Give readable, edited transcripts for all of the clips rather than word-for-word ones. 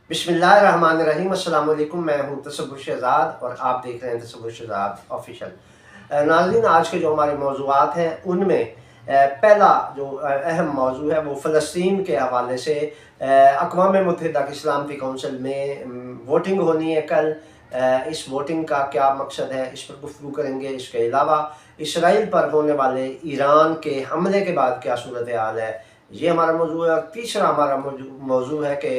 बिस्मिल्लाहिर्रहमानिर्रहीम। अस्सलाम वालेकुम। मैं हूं तसव्वुर शहजाद और आप देख रहे हैं तसव्वुर शहजाद ऑफिशियल। नाज़रीन, आज के जो हमारे मौज़ूआत हैं उनमें पहला जो अहम मौजू है वो फ़लस्तीन के हवाले से अक़वाम मुत्तहिदा की सलामती कौंसिल में वोटिंग होनी है कल। इस वोटिंग का क्या मकसद है, इस पर गुफ्तगू करेंगे। इसके अलावा इसराइल पर होने वाले ईरान के हमले के बाद क्या सूरत हाल है, ये हमारा मौजू है। और तीसरा हमारा मौजू है कि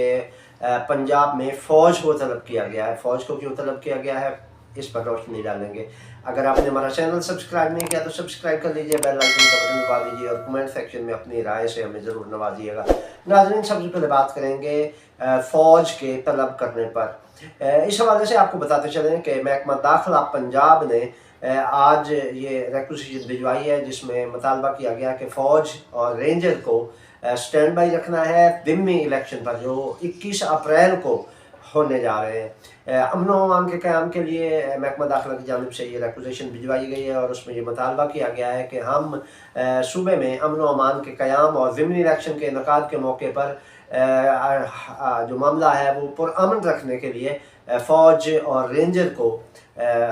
पंजाब में फ़ौज को तलब किया गया है। फ़ौज को क्यों तलब किया गया है, इस पर रोशनी डालेंगे। अगर आपने हमारा चैनल सब्सक्राइब नहीं किया तो सब्सक्राइब कर लीजिए, बेल आइकन का बटन दबा दीजिए और कमेंट सेक्शन में अपनी राय से हमें ज़रूर नवाजिएगा। नाज़रीन, सबसे पहले बात करेंगे फ़ौज के तलब करने पर। इस हवाले से आपको बताते चलें कि महकमा दाखिला पंजाब ने आज ये रिक्वेजिशन भिजवाई है जिसमें मुतालबा किया गया कि फ़ौज और रेंजर को स्टैंड बाई रखना है ज़िमनी इलेक्शन पर जो 21 अप्रैल को होने जा रहे हैं। अमन व अमान के क़याम के लिए महकमा दाखिला की जानिब से ये रिक्वेजिशन भिजवाई गई है और उसमें ये मुतालबा किया गया है कि हम सूबे में अमन व अमान के क़याम और ज़िमनी इलेक्शन के इनेकाद के मौके पर जो मामला है वो पुरअमन रखने के लिए फ़ौज और रेंजर को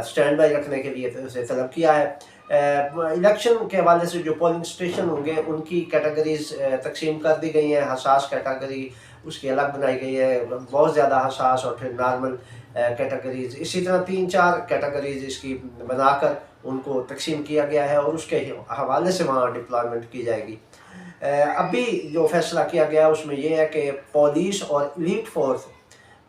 स्टैंड बाई रखने के लिए उसे तलब किया है। इलेक्शन के हवाले से जो पोलिंग स्टेशन होंगे उनकी कैटेगरीज तकसीम कर दी गई हैं। हसास कैटेगरी उसकी अलग बनाई गई है, बहुत ज़्यादा हसास और फिर नॉर्मल कैटेगरीज, इसी तरह 3-4 कैटेगरीज इसकी बनाकर उनको तकसीम किया गया है और उसके हवाले से वहाँ डिप्लॉयमेंट की जाएगी। अभी जो फैसला किया गया है उसमें यह है कि पुलिस और एलीट फोर्स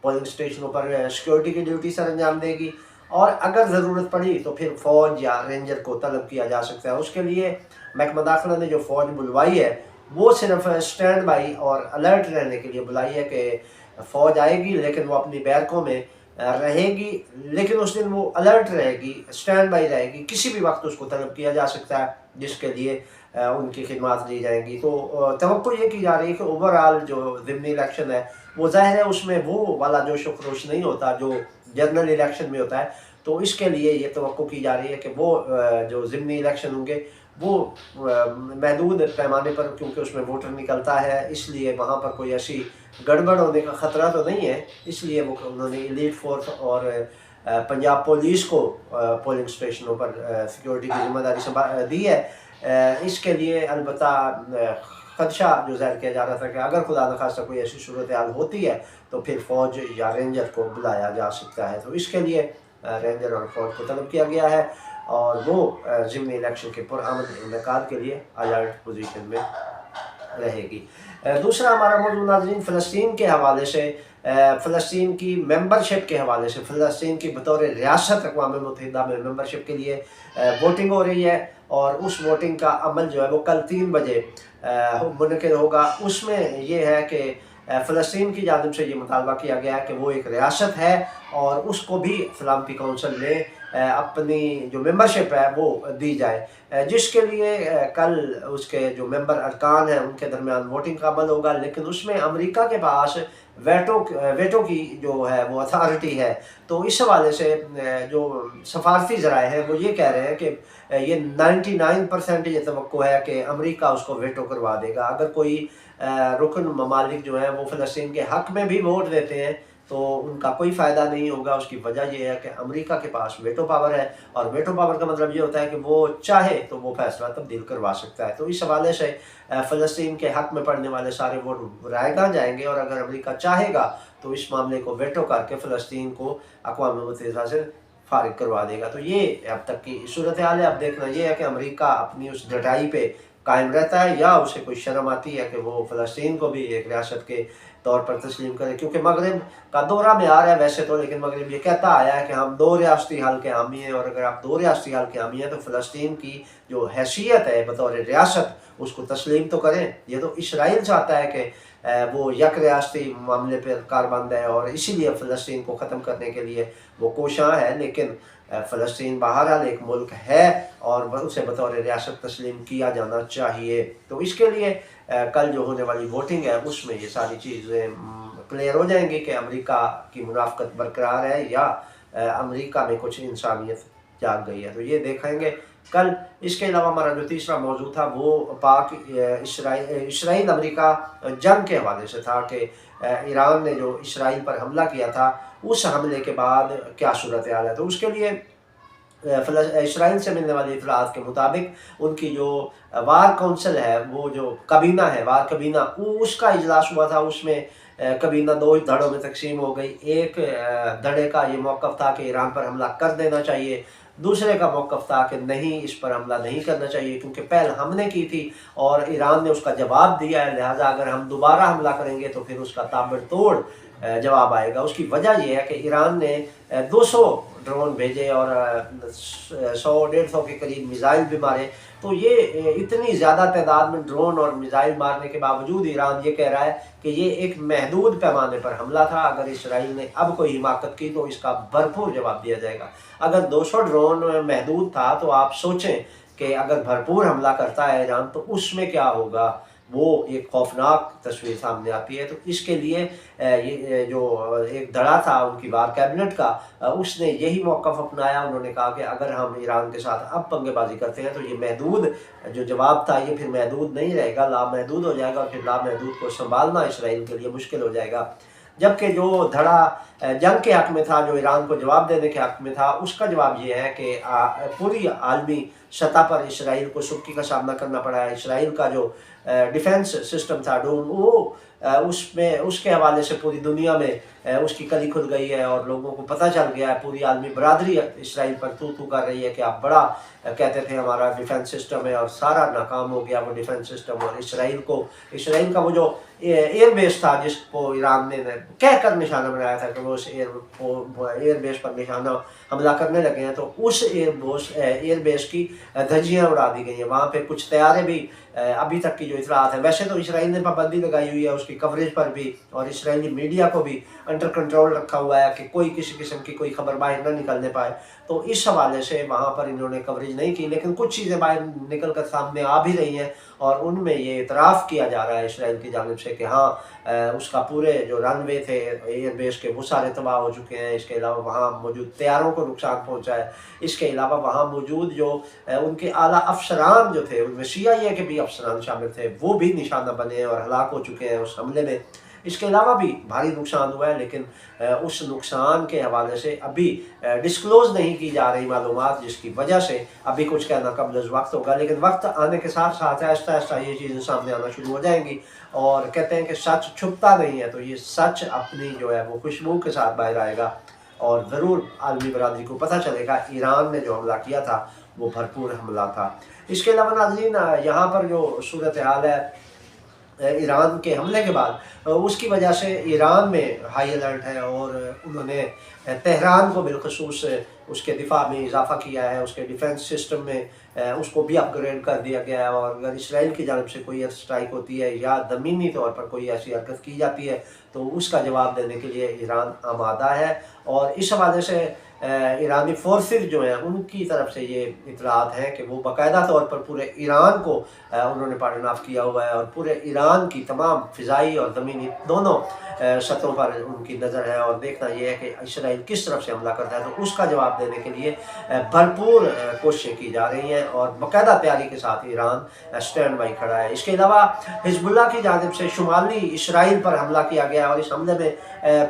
पोलिंग स्टेशनों पर सिक्योरिटी की ड्यूटी सर अंजाम देगी और अगर ज़रूरत पड़ी तो फिर फ़ौज या रेंजर को तलब किया जा सकता है। उसके लिए महकमा दाखिला ने जो फ़ौज बुलवाई है वो सिर्फ स्टैंड बाई और अलर्ट रहने के लिए बुलाई है कि फ़ौज आएगी लेकिन वो अपनी बैरकों में रहेगी, लेकिन उस दिन वो अलर्ट रहेगी, स्टैंड बाई रहेगी, किसी भी वक्त उसको तलब किया जा सकता है जिसके लिए उनकी खिदमत दी जाएंगी। तो तवक्को ये की जा रही है कि ओवरऑल जो ज़िमनी इलेक्शन है वो ज़ाहिर है उसमें वो वाला जोश व खरोश नहीं होता जो जनरल इलेक्शन में होता है। तो इसके लिए ये तवक्को की जा रही है कि वो जो ज़िमनी इलेक्शन होंगे वो महदूद पैमाने पर, क्योंकि उसमें वोटर निकलता है इसलिए वहाँ पर कोई ऐसी गड़बड़ होने का ख़तरा तो नहीं है, इसलिए वो उन्होंने एलीट फोर्स और पंजाब पुलिस को पोलिंग स्टेशनों पर सिक्योरिटी की जिम्मेदारी दी है। इसके लिए अलबत्ता खदशा जो ज़ाहिर किया जा रहा था कि अगर खुदा न खास्ता कोई ऐसी सूरत हाल होती है तो फिर फ़ौज या रेंजर को बुलाया जा सकता है। तो इसके लिए रेंजर और फ़ौज को तलब किया गया है और वो ज़िमनी इलेक्शन के पुरअमन इनेकाद के लिए अलर्ट पोजीशन में रहेगी। दूसरा हमारा मौजूद नाज़रीन फ़लस्तीन के हवाले से, फ़लस्तीन की मेंबरशिप के हवाले से, फ़लस्तीन की बतौर रियासत अक़वाम मुत्तहिदा में मेंबरशिप के लिए वोटिंग हो रही है और उस वोटिंग का अमल जो है वो कल 3 बजे मुनक़िद होगा। उसमें ये है कि फ़लस्तीन की जानिब से ये मुतालबा किया गया है कि वो एक रियासत है और उसको भी सलामती कौंसिल में अपनी जो मेंबरशिप है वो दी जाए, जिसके लिए कल उसके जो मेंबर अरकान हैं उनके दरमियान वोटिंग का अमल होगा। लेकिन उसमें अमेरिका के पास वेटो की जो है वो अथॉरिटी है। तो इस हवाले से जो सफारती ज़राए हैं वो ये कह रहे हैं कि ये 99% ये तवक्को है कि अमेरिका उसको वेटो करवा देगा। अगर कोई रुकन ममालिक जो हैं वो फ़लस्तीन के हक़ में भी वोट देते हैं तो उनका कोई फ़ायदा नहीं होगा। उसकी वजह यह है कि अमेरिका के पास वेटो पावर है और वेटो पावर का मतलब ये होता है कि वो चाहे तो वो फैसला तब्दील करवा सकता है। तो इस हवाले से फ़लस्तीन के हक़ में पड़ने वाले सारे वोट रायगा जाएंगे और अगर अमेरिका चाहेगा तो इस मामले को वेटो करके फ़लस्तीन को अक़वाम मुत्तहिदा से फ़ारिग करवा देगा। तो ये अब तक की सूरत हाल है। अब देखना ये है कि अमेरिका अपनी उस डटाई पे कायम रहता है या उसे कोई शर्म आती है कि वो फ़लस्तीन को भी एक रियासत के तौर पर तस्लीम करे, क्योंकि मगरब का दौरा में आ रहा है वैसे तो, लेकिन मगरब ये कहता आया है कि हम 2 रियासती हल के हामी हैं और अगर आप 2 रियासती हल के हामी हैं तो फ़लस्तीन की जो हैसियत है बतौर रियासत उसको तस्लीम तो करें। ये तो इसराइल चाहता है कि वो यक रियासती मामले पर कारबंद है और इसीलिए फ़लस्तीन को ख़त्म करने के लिए वो कोशां है, लेकिन फ़लस्तीन बहरहाल एक मुल्क है और उसे बतौर रियासत तस्लीम किया जाना चाहिए। तो इसके लिए कल जो होने वाली वोटिंग है उसमें ये सारी चीज़ें क्लियर हो जाएंगी कि अमेरिका की मुनाफ़क़त बरकरार है या अमेरिका में कुछ इंसानियत जाग गई है। तो ये देखेंगे कल। इसके अलावा हमारा जो तीसरा मौजू था वो पाक इसराइल अमेरिका जंग के हवाले से था कि ईरान ने जो इसराइल पर हमला किया था, उस हमले के बाद क्या सूरत हाल है। तो उसके लिए इसराइल से मिलने वाली इतलात के मुताबिक उनकी जो वार काउंसिल है, वो जो कबीना है, वार कबीना, उसका इजलास हुआ था। उसमें कबीना दो धड़ों में तकसीम हो गई। एक धड़े का ये मौक़िफ़ था कि ईरान पर हमला कर देना चाहिए, दूसरे का मौक़िफ़ था कि नहीं, इस पर हमला नहीं करना चाहिए, क्योंकि पहल हमने की थी और ईरान ने उसका जवाब दिया है, लिहाजा अगर हम दोबारा हमला करेंगे तो फिर उसका ताबड़तोड़ जवाब आएगा। उसकी वजह यह है कि ईरान ने 200 ड्रोन भेजे और 100-150 के करीब मिज़ाइल भी मारे। तो ये इतनी ज़्यादा तादाद में ड्रोन और मिज़ाइल मारने के बावजूद ईरान ये कह रहा है कि ये एक महदूद पैमाने पर हमला था। अगर इसराइल ने अब कोई हिमाकत की तो इसका भरपूर जवाब दिया जाएगा। अगर 200 ड्रोन महदूद था तो आप सोचें कि अगर भरपूर हमला करता है ईरान तो उसमें क्या होगा, वो एक खौफनाक तस्वीर सामने आती है। तो इसके लिए ये जो एक धड़ा था उनकी वार कैबिनेट का, उसने यही मौक़िफ़ अपनाया। उन्होंने कहा कि अगर हम ईरान के साथ अब पंगेबाजी करते हैं तो ये महदूद जो जवाब था ये फिर महदूद नहीं रहेगा, लामहदूद हो जाएगा, और फिर लामहदूद को संभालना इसराइल के लिए मुश्किल हो जाएगा। जबकि जो धड़ा जंग के हक़ में था, जो ईरान को जवाब देने के हक़ में था, उसका जवाब ये है कि पूरी आलमी सतह पर इसराइल को सुर्ख़ी का सामना करना पड़ा है। इसराइल का जो डिफेंस सिस्टम था डोम, वो उसमें उसके हवाले से पूरी दुनिया में उसकी कली खुल गई है और लोगों को पता चल गया है। पूरी आलमी बरादरी इसराइल पर तू तू कर रही है कि आप बड़ा कहते थे हमारा डिफेंस सिस्टम है, और सारा नाकाम हो गया वो डिफेंस सिस्टम। और इसराइल का वो जो एयर बेस था जिसको ईरान ने कह कर निशाना बनाया था कि वो उस एयर बेस पर निशाना हमला करने लगे हैं, तो उस एयर बेस की धज्जियाँ उड़ा दी गई हैं। वहाँ पे कुछ तैयारे भी अभी तक की जो इतलात है, वैसे तो इसराइल ने पाबंदी लगाई हुई है उसकी कवरेज पर भी, और इसराइली मीडिया को भी अंडर कंट्रोल रखा हुआ है कि कोई किसी किस्म की कोई खबर बाहर ना निकलने पाए। तो इस हवाले से वहाँ पर इन्होंने कवरेज नहीं की, लेकिन कुछ चीज़ें बाहर निकल कर सामने आ भी रही हैं और उनमें ये इतराफ़ किया जा रहा है इसराइल की जानिब से कि हाँ, उसका पूरे जो रनवे थे एयर बेस के वो सारे तबाह हो चुके हैं। इसके अलावा वहाँ मौजूद तैयारों को नुकसान पहुँचा है। इसके अलावा वहाँ मौजूद जो उनके आला अफसरान जो थे, उनमें CIA के भी अफसरान शामिल थे, वो भी निशाना बने हैं और हलाक हो चुके हैं उस हमले में। इसके अलावा भी भारी नुकसान हुआ है, लेकिन उस नुकसान के हवाले से अभी डिस्क्लोज़ नहीं की जा रही मालूमात, जिसकी वजह से अभी कुछ कहना कब्ल वक्त होगा। लेकिन वक्त आने के साथ साथ आहिस्ता आहिस्ता ये चीज़ें सामने आना शुरू हो जाएंगी, और कहते हैं कि सच छुपता नहीं है, तो ये सच अपनी जो है वो खुशबू के साथ बाहर आएगा और ज़रूर आलमी बरादरी को पता चलेगा ईरान ने जो हमला किया था वो भरपूर हमला था। इसके अलावा नाज़रीन, यहाँ पर जो सूरत हाल है ईरान के हमले के बाद, उसकी वजह से ईरान में हाई अलर्ट है और उन्होंने तेहरान को बिलखसूस उसके दिफा में इजाफ़ा किया है। उसके डिफेंस सिस्टम में उसको भी अपग्रेड कर दिया गया है, और अगर इसराइल की जानब से कोई एयर स्ट्राइक होती है या ज़मीनी तौर पर कोई ऐसी हरकत की जाती है तो उसका जवाब देने के लिए ईरान आमादा है। और इस हवाले से ईरानी फोर्सेस जो हैं उनकी तरफ से ये इतलात हैं कि वो बाकायदा तौर पर पूरे ईरान को उन्होंने पार्टनर किया हुआ है, और पूरे ईरान की तमाम फ़िज़ाई और ज़मीनी दोनों सतहों पर उनकी नज़र है, और देखना यह है कि इसराइल किस तरफ से हमला करता है। तो उसका जवाब देने के लिए भरपूर कोशिशें की जा रही हैं और बाकायदा तैयारी के साथ ईरान स्टैंड बाई खड़ा है। इसके अलावा हिजबुल्लाह की जानिब से शुमाली इसराइल पर हमला किया गया, और इस हमले में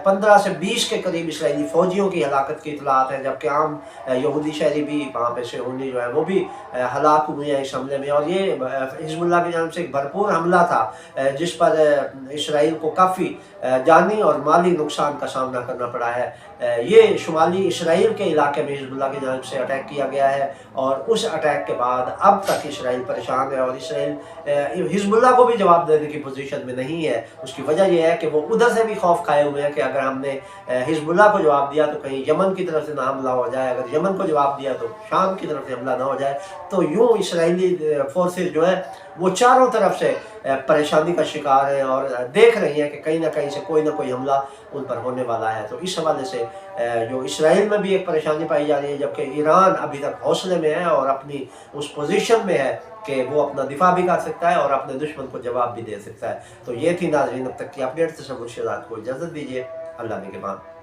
15 से 20 के करीब इसराइली फ़ौजियों की हलाकत की इतलात है, जबकि आम यहूदी शहरी भी वहाँ पे सेहूनी जो है वो भी हलाक हुए हैं इस हमले में। और ये हिजबुल्लाह की जानिब से एक भरपूर हमला था जिस पर इसराइल को काफ़ी जानी और माली नुकसान का सामना करना पड़ा है। ये शुमाली इसराइल के इलाके में हिजबुल्लाह की जानिब से अटैक किया गया है, और उस अटैक के बाद अब तक इसराइल परेशान है, और इसराइल हिजबुल्लाह को भी जवाब देने की पोजीशन में नहीं है। उसकी वजह यह है कि वो उधर से भी खौफ खाए हुए हैं कि अगर हमने हिजबुल्लाह को जवाब दिया तो कहीं यमन की तरफ से ना हमला हो जाए, अगर यमन को जवाब दिया तो शाम की तरफ से हमला ना हो जाए। तो यूँ इसराइली फोर्सेस जो है वो चारों तरफ से परेशानी का शिकार है और देख रही हैं कि कहीं ना कहीं से कोई ना कोई हमला उन पर होने वाला है। तो इस हवाले से जो इसराइल में भी एक परेशानी पाई जा रही है, जबकि ईरान अभी तक हौसले में है और अपनी उस पोजीशन में है कि वो अपना दिफा भी कर सकता है और अपने दुश्मन को जवाब भी दे सकता है। तो ये थी नाज़रीन अब तक की अपडेट। तसव्वुर शहज़ाद को इजाज़त दीजिए। अल्लाह ने के बाद।